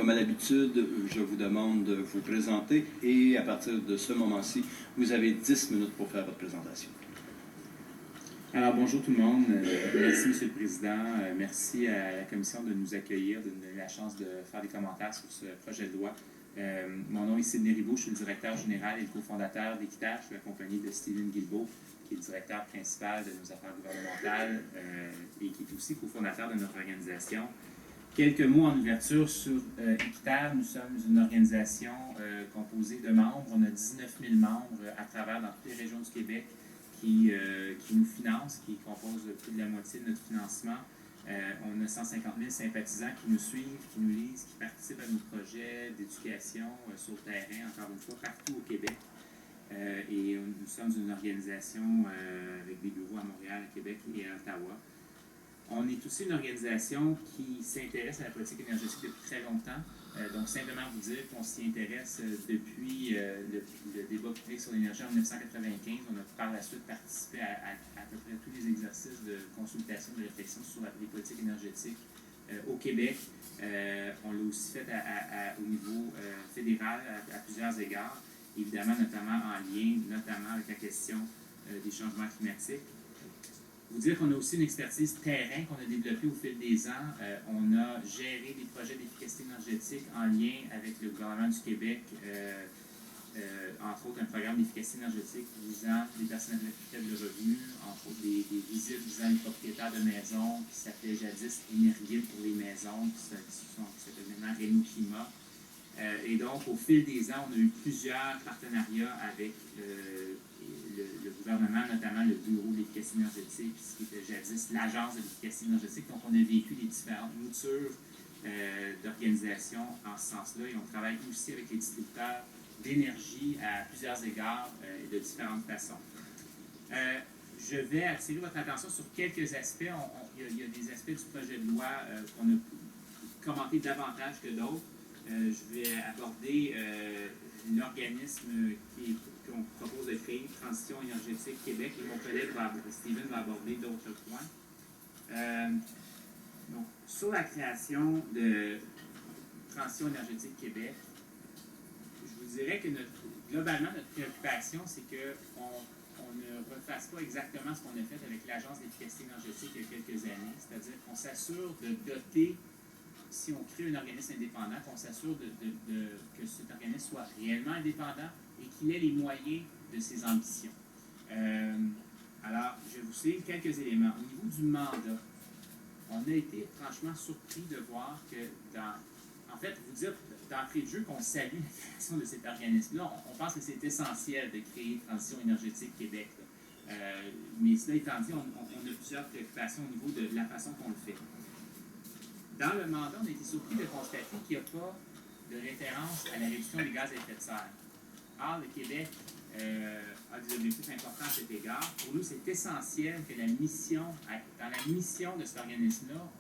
Comme à l'habitude, je vous demande de vous présenter et à partir de ce moment-ci, vous avez 10 minutes pour faire votre présentation. Alors, bonjour tout le monde. Merci, M. le Président. Merci à la Commission de nous accueillir, de nous donner la chance de faire des commentaires sur ce projet de loi. Mon nom est Sidney Ribault, je suis le directeur général et le cofondateur d'Équiterre. Je suis accompagné de Steven Guilbeault, qui est le directeur principal de nos affaires gouvernementales et qui est aussi cofondateur de notre organisation. Quelques mots en ouverture sur Équiterre. Nous sommes une organisation composée de membres. On a 19 000 membres à travers dans toutes les régions du Québec qui nous financent, qui composent plus de la moitié de notre financement. On a 150 000 sympathisants qui nous suivent, qui nous lisent, qui participent à nos projets d'éducation sur le terrain, encore une fois, partout au Québec. Et nous sommes une organisation avec des bureaux à Montréal, à Québec et à Ottawa. On est aussi une organisation qui s'intéresse à la politique énergétique depuis très longtemps. Donc, simplement vous dire qu'on s'y intéresse depuis le débat public sur l'énergie en 1995. On a par la suite participé à peu près tous les exercices de consultation, de réflexion sur les politiques énergétiques au Québec. On l'a aussi fait au niveau fédéral à plusieurs égards, évidemment, notamment en lien, notamment avec la question des changements climatiques. Vous dire qu'on a aussi une expertise terrain qu'on a développée au fil des ans. On a géré des projets d'efficacité énergétique en lien avec le gouvernement du Québec, entre autres un programme d'efficacité énergétique visant les personnes avec faible revenu, entre autres des visites visant les propriétaires de maisons qui s'appelaient jadis Énerguide pour les maisons, qui s'appelle maintenant Réno Climat. Et donc, au fil des ans, on a eu plusieurs partenariats avec le gouvernement, notamment le Bureau de l'efficacité énergétique, qui était jadis l'Agence de l'efficacité énergétique. Donc, on a vécu les différentes moutures d'organisation en ce sens-là. Et on travaille aussi avec les distributeurs d'énergie à plusieurs égards et de différentes façons. Je vais attirer votre attention sur quelques aspects. Il y a des aspects du projet de loi qu'on a commenté davantage que d'autres. Je vais aborder l'organisme qu'on propose de créer, Transition énergétique Québec, et mon collègue Steven va aborder d'autres points. Donc, sur la création de Transition énergétique Québec, je vous dirais que globalement, notre préoccupation, c'est qu'on ne refasse pas exactement ce qu'on a fait avec l'Agence d'efficacité énergétique il y a quelques années, c'est-à-dire qu'on s'assure de doter, si on crée un organisme indépendant, qu'on s'assure que cet organisme soit réellement indépendant et qu'il ait les moyens de ses ambitions. Alors, je vais vous citer quelques éléments. Au niveau du mandat, on a été franchement surpris de voir que en fait, vous dire d'entrée de jeu qu'on salue la création de cet organisme-là. On pense que c'est essentiel de créer Transition énergétique Québec. Mais cela étant dit, on a plusieurs préoccupations au niveau de la façon qu'on le fait. Dans le mandat, on a été surpris de constater qu'il n'y a pas de référence à la réduction des gaz à effet de serre. Or, le Québec a des objectifs importants à cet égard. Pour nous, c'est essentiel que dans la mission de cet organisme-là,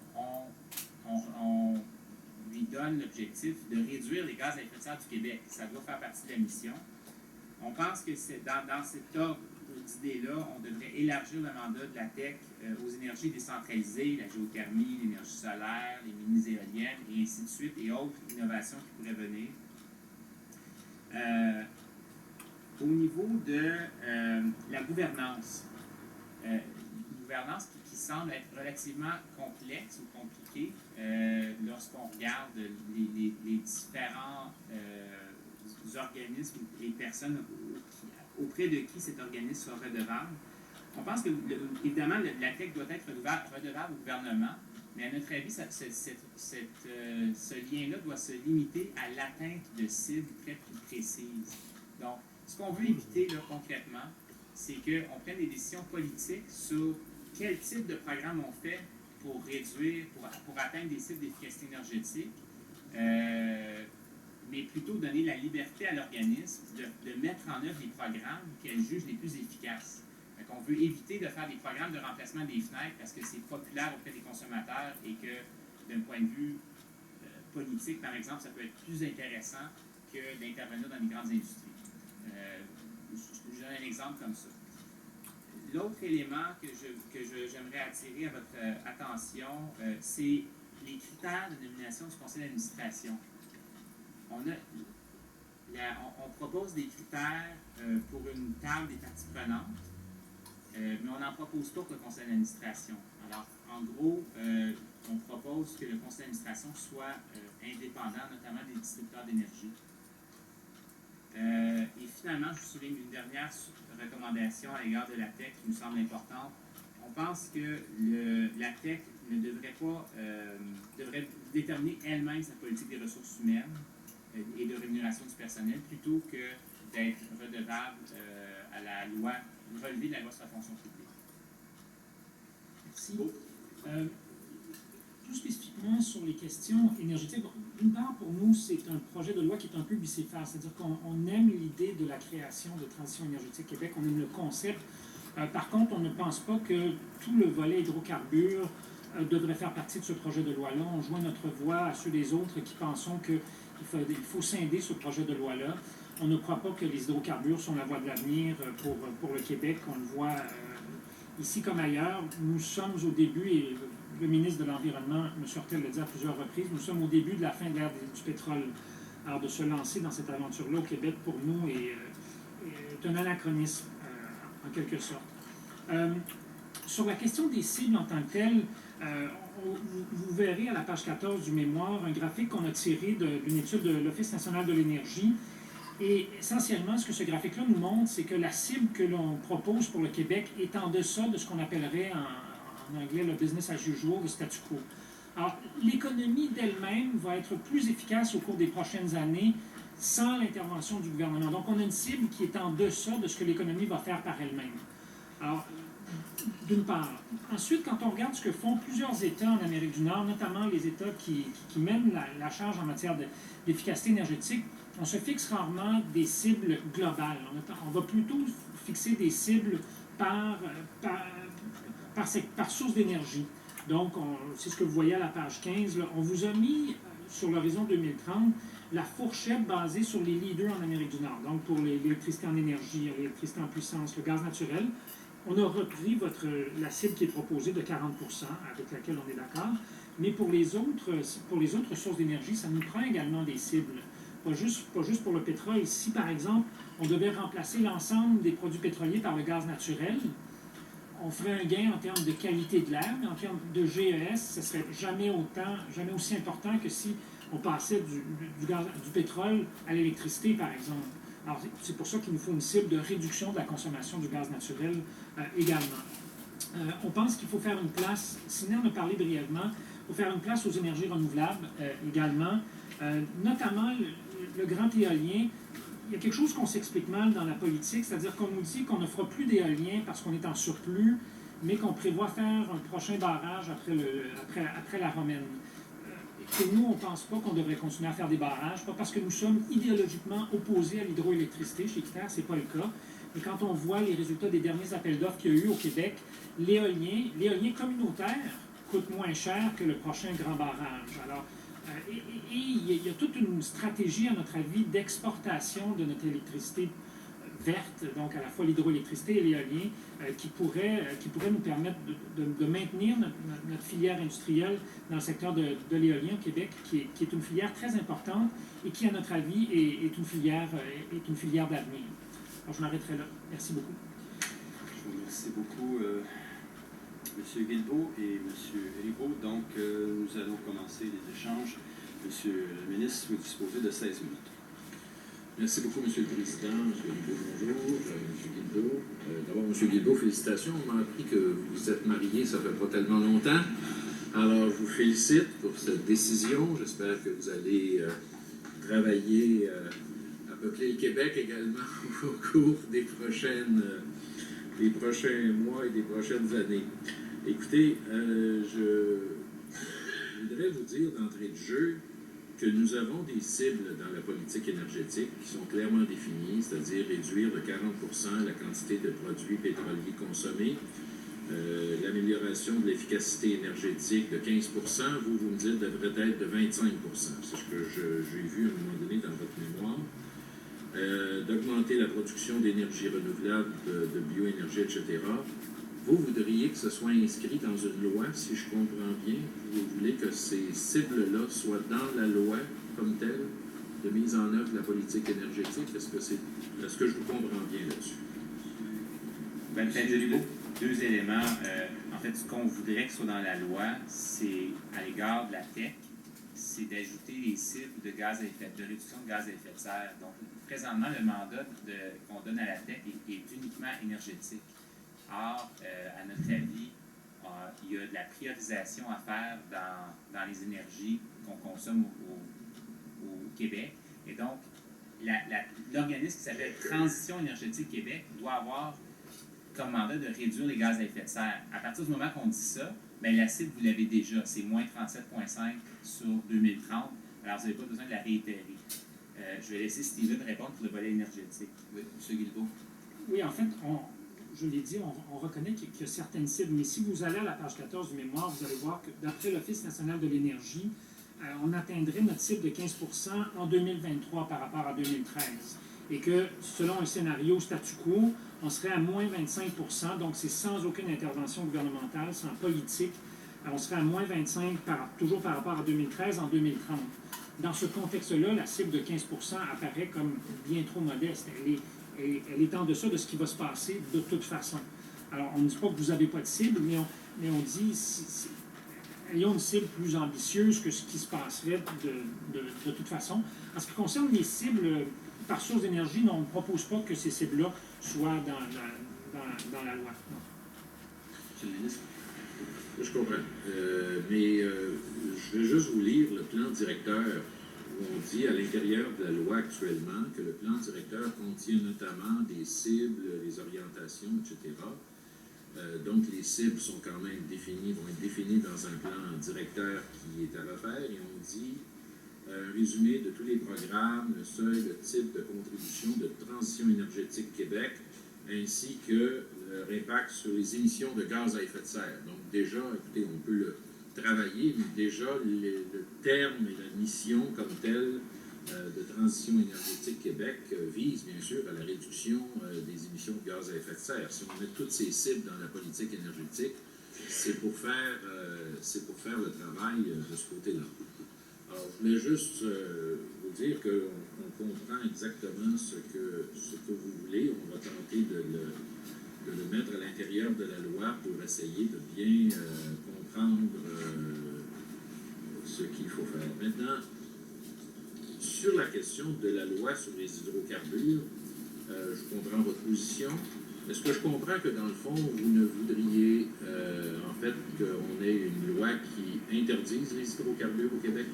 on lui donne l'objectif de réduire les gaz à effet de serre du Québec. Ça doit faire partie de la mission. On pense que dans cet ordre d'idées-là, on devrait élargir le mandat de la TEC aux énergies décentralisées, la géothermie, l'énergie solaire, les mini-éoliennes, et ainsi de suite, et autres innovations qui pourraient venir. Au niveau de la gouvernance, une gouvernance qui semble être relativement complexe ou compliquée lorsqu'on regarde les différents organismes et personnes auprès de qui cet organisme soit redevable. On pense que, évidemment, la TEC doit être redevable au gouvernement, mais à notre avis, ce lien-là doit se limiter à l'atteinte de cibles très précises. Donc, ce qu'on veut éviter là, concrètement, c'est qu'on prenne des décisions politiques sur quel type de programme on fait pour réduire, pour atteindre des cibles d'efficacité énergétique, mais plutôt donner la liberté à l'organisme de mettre en œuvre les programmes qu'elle juge les plus efficaces. Donc, on veut éviter de faire des programmes de remplacement des fenêtres parce que c'est populaire auprès des consommateurs et que, d'un point de vue politique, par exemple, ça peut être plus intéressant que d'intervenir dans les grandes industries. Je donne un exemple comme ça. L'autre élément que j'aimerais attirer à votre attention, c'est les critères de nomination du conseil d'administration. on propose des critères pour une table des parties prenantes, mais on n'en propose pas pour le conseil d'administration. Alors, en gros, on propose que le conseil d'administration soit indépendant, notamment des distributeurs d'énergie. Et finalement, je vous souligne une dernière recommandation à l'égard de la TEC qui nous semble importante. On pense que la TEC ne devrait déterminer elle-même sa politique des ressources humaines et de rémunération du personnel plutôt que d'être redevable à la loi, relever de la loi sur la fonction publique. Merci. Plus spécifiquement sur les questions énergétiques, d'une part, pour nous, c'est un projet de loi qui est un peu bicéphale, c'est-à-dire qu'on aime l'idée de la création de Transition énergétique Québec, on aime le concept. Par contre, on ne pense pas que tout le volet hydrocarbures devrait faire partie de ce projet de loi-là. On joint notre voix à ceux des autres qui pensons qu'il faut scinder ce projet de loi-là. On ne croit pas que les hydrocarbures sont la voie de l'avenir pour le Québec. On le voit ici comme ailleurs. Nous sommes au début, et le ministre de l'Environnement, M. Hortel l'a dit à plusieurs reprises, nous sommes au début de la fin de l'ère du pétrole. Alors de se lancer dans cette aventure-là au Québec, pour nous, est un anachronisme, en quelque sorte. Sur la question des cibles en tant que telles, vous verrez à la page 14 du mémoire un graphique qu'on a tiré d'une étude de l'Office national de l'énergie. Et essentiellement, ce que ce graphique-là nous montre, c'est que la cible que l'on propose pour le Québec est en deçà de ce qu'on appellerait en anglais le business as usual, le statu quo. Alors, l'économie d'elle-même va être plus efficace au cours des prochaines années sans l'intervention du gouvernement. Donc, on a une cible qui est en deçà de ce que l'économie va faire par elle-même. Alors, d'une part. Ensuite, quand on regarde ce que font plusieurs États en Amérique du Nord, notamment les États qui mènent la charge en matière d'efficacité énergétique, on se fixe rarement des cibles globales. On va plutôt fixer des cibles par source d'énergie. Donc, c'est ce que vous voyez à la page 15. Là. On vous a mis sur l'horizon 2030 la fourchette basée sur les leaders en Amérique du Nord. Donc, pour l'électricité en énergie, l'électricité en puissance, le gaz naturel, on a repris la cible qui est proposée de 40%, avec laquelle on est d'accord. Mais pour les autres sources d'énergie, ça nous prend également des cibles. Pas juste pour le pétrole. Si, par exemple, on devait remplacer l'ensemble des produits pétroliers par le gaz naturel, on ferait un gain en termes de qualité de l'air, mais en termes de GES, ce ne serait jamais aussi important que si on passait du pétrole à l'électricité, par exemple. Alors, c'est pour ça qu'il nous faut une cible de réduction de la consommation du gaz naturel également. On pense qu'il faut faire une place, Sina en a parlé brièvement, il faut faire une place aux énergies renouvelables également, notamment le grand éolien. Il y a quelque chose qu'on s'explique mal dans la politique, c'est-à-dire qu'on nous dit qu'on ne fera plus d'éolien parce qu'on est en surplus, mais qu'on prévoit faire un prochain barrage après la Romaine. Et nous, on ne pense pas qu'on devrait continuer à faire des barrages, pas parce que nous sommes idéologiquement opposés à l'hydroélectricité. Chez Iter, ce n'est pas le cas. Mais quand on voit les résultats des derniers appels d'offres qu'il y a eu au Québec, l'éolien communautaire coûte moins cher que le prochain grand barrage. Alors, il y a toute une stratégie, à notre avis, d'exportation de notre électricité verte, donc à la fois l'hydroélectricité et l'éolien, qui pourrait nous permettre de maintenir notre filière industrielle dans le secteur de l'éolien au Québec, qui est une filière très importante et qui, à notre avis, est une filière d'avenir. Alors, je m'arrêterai là. Merci beaucoup. Je vous remercie beaucoup, M. Guilbeault et M. Rigaud. Donc, nous allons commencer les échanges. Monsieur le ministre, vous disposez de 16 minutes. Merci beaucoup, M. le Président. M. Guilbeault, bonjour. M. Guilbeault. D'abord, M. Guilbeault, félicitations. On m'a appris que vous vous êtes marié, ça fait pas tellement longtemps. Alors, je vous félicite pour cette décision. J'espère que vous allez travailler à peupler le Québec également au cours des prochains mois et des prochaines années. Écoutez, je voudrais vous dire d'entrée de jeu que nous avons des cibles dans la politique énergétique qui sont clairement définies, c'est-à-dire réduire de 40% la quantité de produits pétroliers consommés, l'amélioration de l'efficacité énergétique de 15%, vous me dites devrait être de 25%, c'est ce que j'ai vu à un moment donné dans votre mémoire, d'augmenter la production d'énergie renouvelable, de bioénergie, etc. Vous voudriez que ce soit inscrit dans une loi, si je comprends bien. Vous voulez que ces cibles-là soient dans la loi comme telle, de mise en œuvre de la politique énergétique. Est-ce que je vous comprends bien là-dessus? Ben, peut-être deux éléments. En fait, ce qu'on voudrait que soit dans la loi, c'est à l'égard de la tech, c'est d'ajouter les cibles de réduction de gaz à effet de serre. Donc, présentement, le mandat qu'on donne à la tech est uniquement énergétique. Or, à notre avis, il y a de la priorisation à faire dans les énergies qu'on consomme au Québec. Et donc, l'organisme qui s'appelle Transition énergétique Québec doit avoir comme mandat de réduire les gaz à effet de serre. À partir du moment qu'on dit ça, bien, la cible, vous l'avez déjà, c'est moins 37,5 sur 2030. Alors, vous n'avez pas besoin de la réitérer. Je vais laisser Steven répondre pour le volet énergétique. Oui, M. Guilbeault. Oui, en fait, je l'ai dit, on reconnaît qu'il y a certaines cibles, mais si vous allez à la page 14 du mémoire, vous allez voir que d'après l'Office national de l'énergie, on atteindrait notre cible de 15 % en 2023 par rapport à 2013. Et que selon un scénario statu quo, on serait à moins 25 %, donc c'est sans aucune intervention gouvernementale, sans politique. On serait à moins 25 toujours par rapport à 2013 en 2030. Dans ce contexte-là, la cible de 15 % apparaît comme bien trop modeste. Elle est en deçà de ce qui va se passer de toute façon. Alors, on ne dit pas que vous n'avez pas de cible, mais on dit ayons une cible plus ambitieuse que ce qui se passerait de toute façon. En ce qui concerne les cibles par source d'énergie, on ne propose pas que ces cibles-là soient dans la loi. Non. Monsieur le ministre. Je comprends. Mais je vais juste vous lire le plan directeur où on dit à l'intérieur de la loi actuellement que le plan directeur contient notamment des cibles, les orientations, etc. Donc, les cibles sont quand même définies, vont être définies dans un plan directeur qui est à refaire et on dit un résumé de tous les programmes, le seuil, le type de contribution de transition énergétique Québec, ainsi que leur impact sur les émissions de gaz à effet de serre. Donc, déjà, écoutez, on peut le travailler, mais déjà, le terme et la mission comme telle de transition énergétique Québec vise bien sûr à la réduction des émissions de gaz à effet de serre. Si on met toutes ces cibles dans la politique énergétique, c'est pour faire le travail de ce côté-là. Alors, je voulais juste vous dire qu'on comprend exactement ce que vous voulez. On va tenter de le mettre à l'intérieur de la loi pour essayer de bien comprendre ce qu'il faut faire. Maintenant, sur la question de la loi sur les hydrocarbures, je comprends votre position. Est-ce que je comprends que, dans le fond, vous ne voudriez, en fait, qu'on ait une loi qui interdise les hydrocarbures au Québec?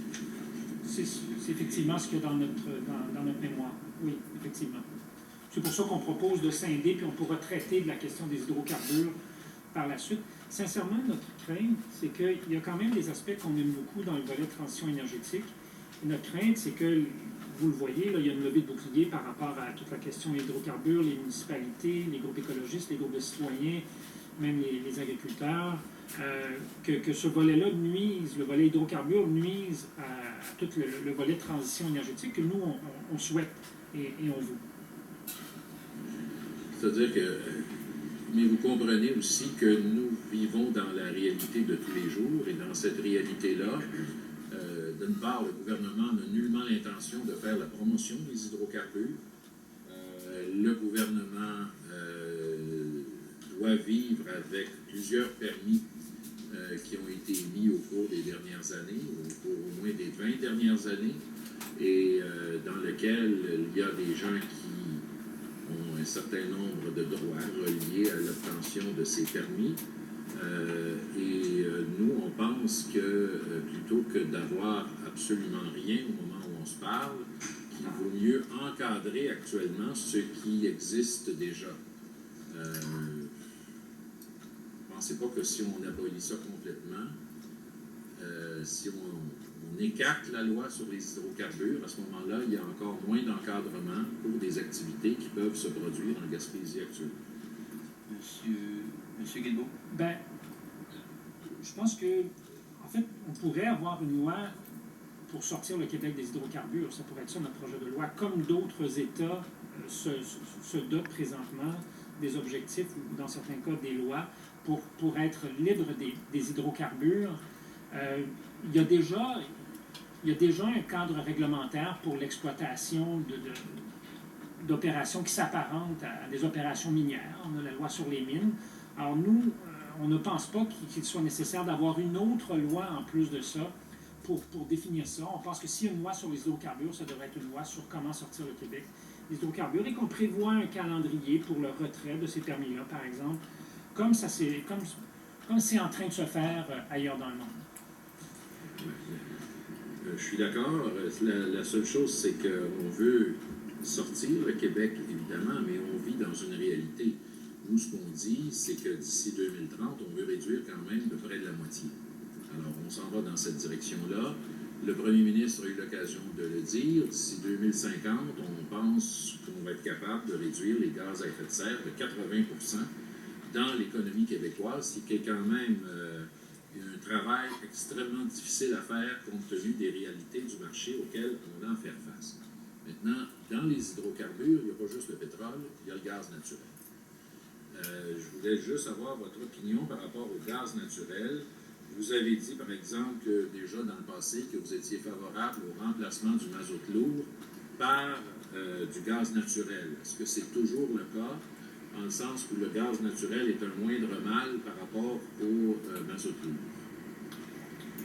C'est effectivement ce qu'il y a dans notre mémoire. Oui, effectivement. C'est pour ça qu'on propose de scinder, puis on pourra traiter de la question des hydrocarbures par la suite. Sincèrement, notre crainte, c'est qu'il y a quand même des aspects qu'on aime beaucoup dans le volet de transition énergétique. Et notre crainte, c'est que, vous le voyez, là, il y a une levée de bouclier par rapport à toute la question des hydrocarbures, les municipalités, les groupes écologistes, les groupes de citoyens, même les agriculteurs, que ce volet-là nuise, le volet hydrocarbures nuise à tout le volet de transition énergétique que nous, on souhaite et on veut. C'est-à-dire que, mais vous comprenez aussi que nous vivons dans la réalité de tous les jours et dans cette réalité-là, d'une part, le gouvernement n'a nullement l'intention de faire la promotion des hydrocarbures. Le gouvernement doit vivre avec plusieurs permis qui ont été émis au cours des dernières années, au cours au moins des 20 dernières années, et dans lequel il y a des gens qui ont un certain nombre de droits reliés à l'obtention de ces permis. Nous, on pense que plutôt que d'avoir absolument rien au moment où on se parle, qu'il vaut mieux encadrer actuellement ce qui existe déjà. Pensez pas que si on abolit ça complètement, si on écarte la loi sur les hydrocarbures, à ce moment-là, il y a encore moins d'encadrement pour des activités qui peuvent se produire en Gaspésie actuelle. Monsieur Guilbeault? Ben, je pense que, en fait, on pourrait avoir une loi pour sortir le Québec des hydrocarbures. Ça pourrait être ça, notre projet de loi. Comme d'autres États se dotent présentement des objectifs ou, dans certains cas, des lois pour être libre des hydrocarbures. Il y a déjà il y a déjà un cadre réglementaire pour l'exploitation d'opérations qui s'apparentent à des opérations minières. On a la loi sur les mines. Alors nous, on ne pense pas qu'il soit nécessaire d'avoir une autre loi en plus de ça pour définir ça. On pense que s'il y a une loi sur les hydrocarbures, ça devrait être une loi sur comment sortir le Québec des hydrocarbures et qu'on prévoit un calendrier pour le retrait de ces permis-là, par exemple, comme c'est en train de se faire ailleurs dans le monde. Je suis d'accord. La seule chose, c'est qu'on veut sortir le Québec, évidemment, mais on vit dans une réalité. Nous, ce qu'on dit, c'est que d'ici 2030, on veut réduire quand même de près de la moitié. Alors, on s'en va dans cette direction-là. Le premier ministre a eu l'occasion de le dire. D'ici 2050, on pense qu'on va être capable de réduire les gaz à effet de serre de 80% dans l'économie québécoise, ce qui est quand même un travail extrêmement difficile à faire compte tenu des réalités du marché auxquelles on a à faire face. Maintenant, dans les hydrocarbures, il n'y a pas juste le pétrole, il y a le gaz naturel. Je voulais juste avoir votre opinion par rapport au gaz naturel. Vous avez dit, par exemple, que déjà dans le passé, que vous étiez favorable au remplacement du mazout lourd par du gaz naturel. Est-ce que c'est toujours le cas, en le sens où le gaz naturel est un moindre mal par rapport au mazout lourd?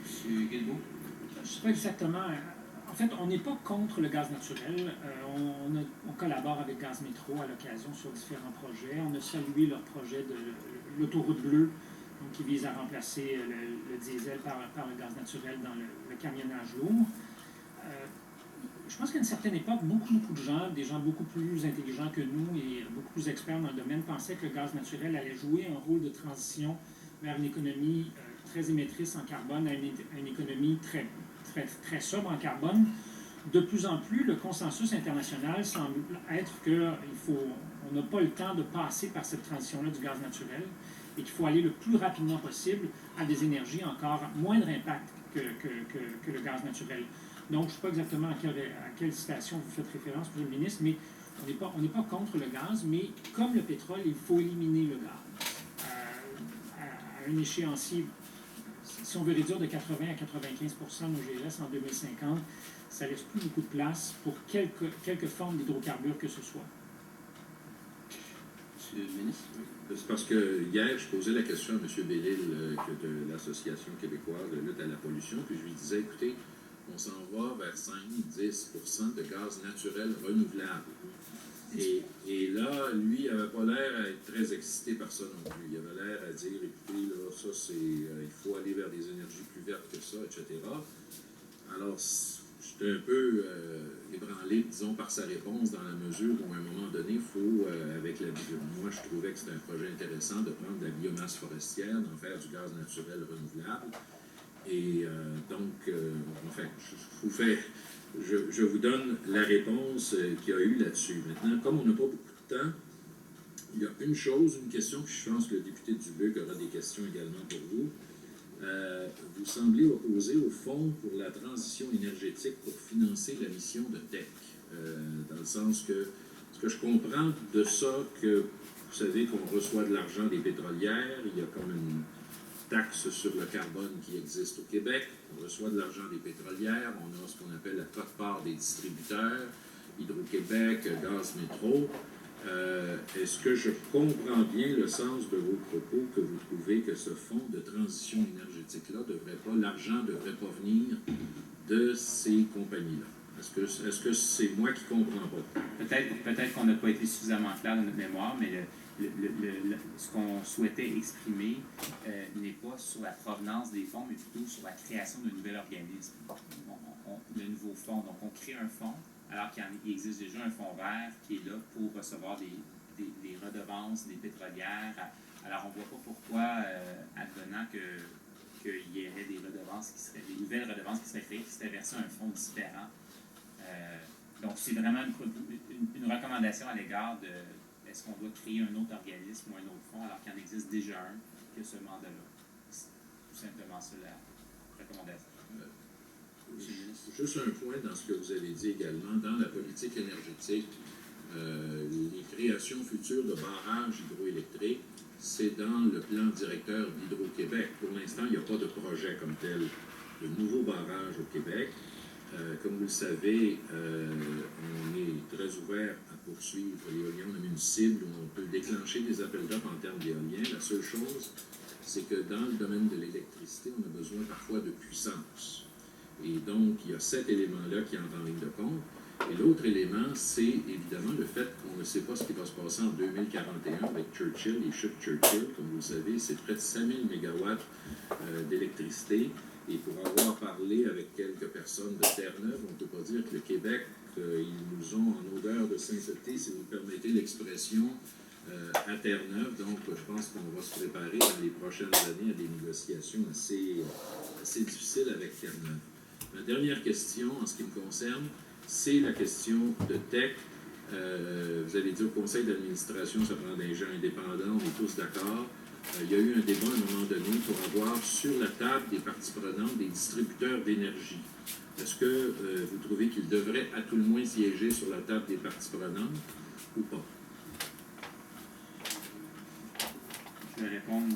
Monsieur Guilbeault? Je ne sais pas exactement. En fait, on n'est pas contre le gaz naturel. On collabore avec Gaz Métro à l'occasion sur différents projets. On a salué leur projet de l'autoroute bleue, donc, qui vise à remplacer le diesel par le gaz naturel dans le camionnage lourd. Je pense qu'à une certaine époque, beaucoup de gens, des gens beaucoup plus intelligents que nous et beaucoup plus experts dans le domaine, pensaient que le gaz naturel allait jouer un rôle de transition vers une économie très émettrice en carbone à une économie très sobre en carbone. De plus en plus, le consensus international semble être qu'on n'a pas le temps de passer par cette transition-là du gaz naturel et qu'il faut aller le plus rapidement possible à des énergies encore moindre impact que le gaz naturel. Donc, je ne sais pas exactement à quelle citation vous faites référence, Monsieur le ministre, mais on n'est pas contre le gaz, mais comme le pétrole, il faut éliminer le gaz. À un échéancier, si on veut réduire de 80 à 95% nos GES en 2050, ça ne laisse plus beaucoup de place pour quelques formes d'hydrocarbures que ce soit. Monsieur le ministre? C'est parce que hier, je posais la question à M. Bellil de l'Association québécoise de lutte à la pollution, puis je lui disais, écoutez, on s'en va vers 5-10% de gaz naturel renouvelable. Et là, lui, il n'avait pas l'air à être très excité par ça non plus. Il avait l'air à dire, écoutez, là, ça, il faut aller vers des énergies plus vertes que ça, etc. Alors, j'étais un peu ébranlé, disons, par sa réponse, dans la mesure où, à un moment donné, il faut, moi, je trouvais que c'était un projet intéressant de prendre de la biomasse forestière, d'en faire du gaz naturel renouvelable. Et donc, enfin, je vous donne la réponse qu'il y a eu là-dessus. Maintenant, comme on n'a pas beaucoup de temps, il y a une question que je pense que le député Dubuc aura des questions également pour vous. Vous semblez opposer au Fonds pour la transition énergétique pour financer la mission de TEC, dans le sens que, ce que je comprends de ça, que vous savez qu'on reçoit de l'argent des pétrolières, il y a comme une taxe sur le carbone qui existe au Québec, on reçoit de l'argent des pétrolières, on a ce qu'on appelle la quote-part des distributeurs, Hydro-Québec, Gaz Métro. Est-ce que je comprends bien le sens de vos propos, que vous trouvez que ce fonds de transition énergétique-là, l'argent ne devrait pas venir de ces compagnies-là? Est-ce que c'est moi qui ne comprends pas? Peut-être qu'on n'a pas été suffisamment clair dans notre mémoire, mais ce qu'on souhaitait exprimer n'est pas sur la provenance des fonds, mais plutôt sur la création d'un nouvel organisme, le nouveau fonds. Donc, on crée un fonds, alors qu'il existe déjà un fonds vert qui est là pour recevoir des redevances des pétrolières. Alors, on ne voit pas pourquoi, advenant qu'il y aurait des nouvelles redevances qui seraient créées, qui seraient versées à un fonds différent. Donc, c'est vraiment une recommandation à l'égard de est-ce qu'on doit créer un autre organisme ou un autre fonds alors qu'il en existe déjà un qui a ce mandat-là. C'est tout simplement ça la recommandation. Juste un point dans ce que vous avez dit également, dans la politique énergétique, les créations futures de barrages hydroélectriques, c'est dans le plan directeur d'Hydro-Québec. Pour l'instant, il n'y a pas de projet comme tel de nouveaux barrages au Québec. Comme vous le savez, on est très ouvert à poursuivre l'éolien. On a mis une cible où on peut déclencher des appels d'offres en termes d'éolien. La seule chose, c'est que dans le domaine de l'électricité, on a besoin parfois de puissance. Et donc, il y a cet élément-là qui entre en ligne de compte. Et l'autre élément, c'est évidemment le fait qu'on ne sait pas ce qui va se passer en 2041 avec Churchill, les chutes Churchill. Comme vous le savez, c'est près de 5000 mégawatts d'électricité. Et pour avoir parlé avec quelques personnes de Terre-Neuve, on ne peut pas dire que le Québec, ils nous ont en odeur de sainteté, si vous me permettez l'expression, à Terre-Neuve. Donc, je pense qu'on va se préparer dans les prochaines années à des négociations assez difficiles avec Terre-Neuve. Ma dernière question, en ce qui me concerne, c'est la question de tech. Vous avez dit au conseil d'administration, ça prend des gens indépendants, on est tous d'accord. Il y a eu un débat à un moment donné pour avoir sur la table des parties prenantes des distributeurs d'énergie. Est-ce que vous trouvez qu'ils devraient à tout le moins siéger sur la table des parties prenantes ou pas? Je vais répondre